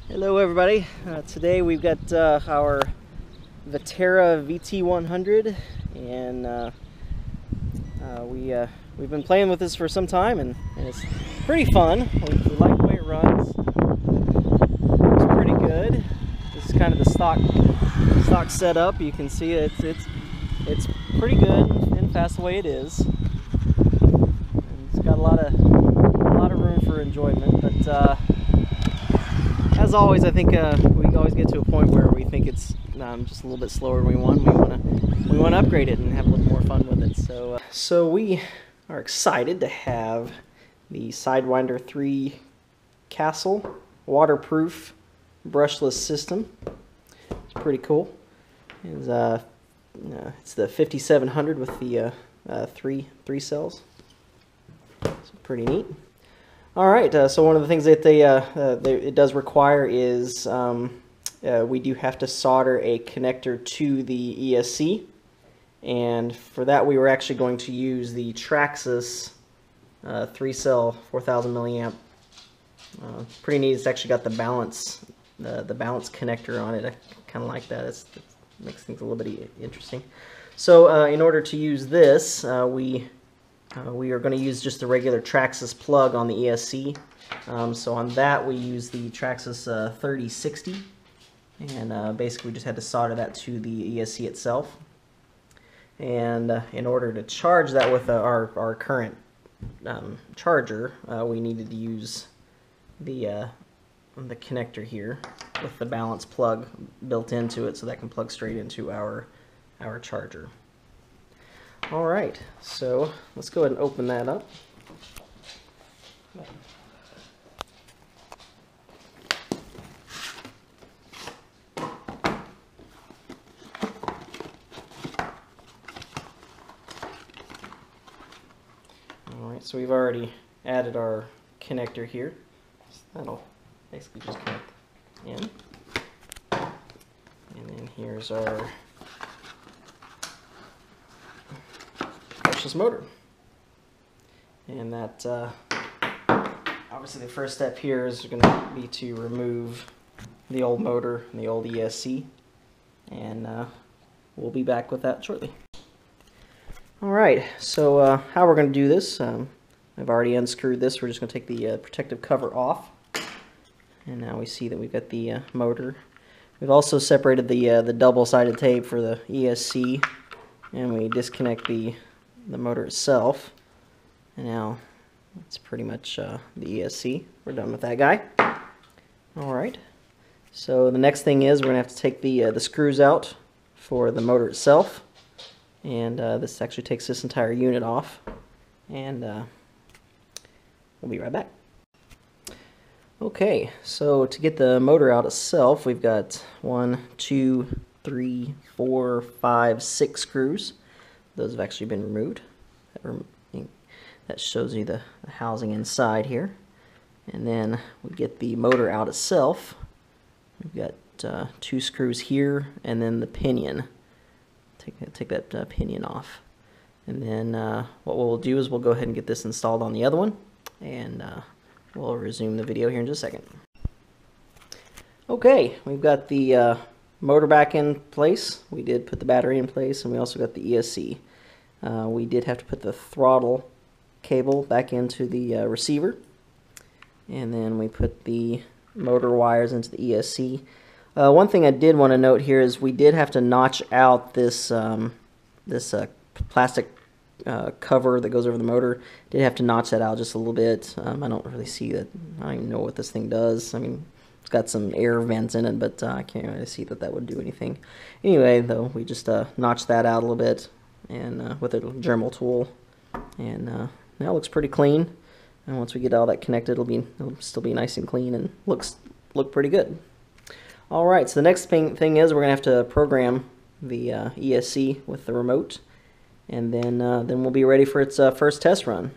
Hello everybody. Today we've got our Vaterra VT100 and we've been playing with this for some time and it's pretty fun. We like the way it runs. It's pretty good. This is kind of the stock setup. You can see it's pretty good and fast the way it is. And it's got a lot of room for enjoyment, but as always, I think we always get to a point where we think it's just a little bit slower than we want. We want to upgrade it and have a little more fun with it. So we are excited to have the Sidewinder 3 Castle waterproof brushless system. It's pretty cool. It's the 5700 with the three cells. It's pretty neat. All right, so one of the things that it does require is we do have to solder a connector to the ESC, and for that we were actually going to use the Traxxas 3-cell 4000 milliamp. Pretty neat. It's actually got the balance connector on it. I kind of like that. It makes things a little bit interesting. So in order to use this, we are going to use just the regular Traxxas plug on the ESC. So on that we use the Traxxas 3060, and basically we just had to solder that to the ESC itself. And in order to charge that with our current charger, we needed to use the connector here with the balance plug built into it, so that can plug straight into our charger. Alright, so let's go ahead and open that up. Alright, so we've already added our connector here. So that'll basically just connect in. And then here's our brushless motor. And that obviously the first step here is going to be to remove the old motor and the old ESC, and we'll be back with that shortly. Alright, so how we're going to do this, I've already unscrewed this. We're just going to take the protective cover off, and now we see that we've got the motor. We've also separated the double-sided tape for the ESC, and we disconnect the motor itself, and now it's pretty much the ESC. We're done with that guy. Alright, so the next thing is we're going to have to take the screws out for the motor itself, and this actually takes this entire unit off, and we'll be right back. Okay, so to get the motor out itself, we've got 1, 2, 3, 4, 5, 6 screws. Those have actually been removed. That shows you the housing inside here. And then we get the motor out itself. We've got 2 screws here, and then the pinion. Take that pinion off. And then what we'll do is we'll go ahead and get this installed on the other one, and we'll resume the video here in just a second. Okay, we've got the motor back in place. We did put the battery in place, and we also got the ESC. We did have to put the throttle cable back into the receiver, and then we put the motor wires into the ESC. One thing I did want to note here is we did have to notch out this plastic cover that goes over the motor. Did have to notch that out just a little bit. I don't really see that. I don't even know what this thing does. I mean, it's got some air vents in it, but I can't really see that would do anything. Anyway, though, we just notched that out a little bit, and with a Dremel tool, and now it looks pretty clean. And once we get all that connected, it'll still be nice and clean and look pretty good. All right, so the next thing is we're gonna have to program the ESC with the remote, and then we'll be ready for its first test run.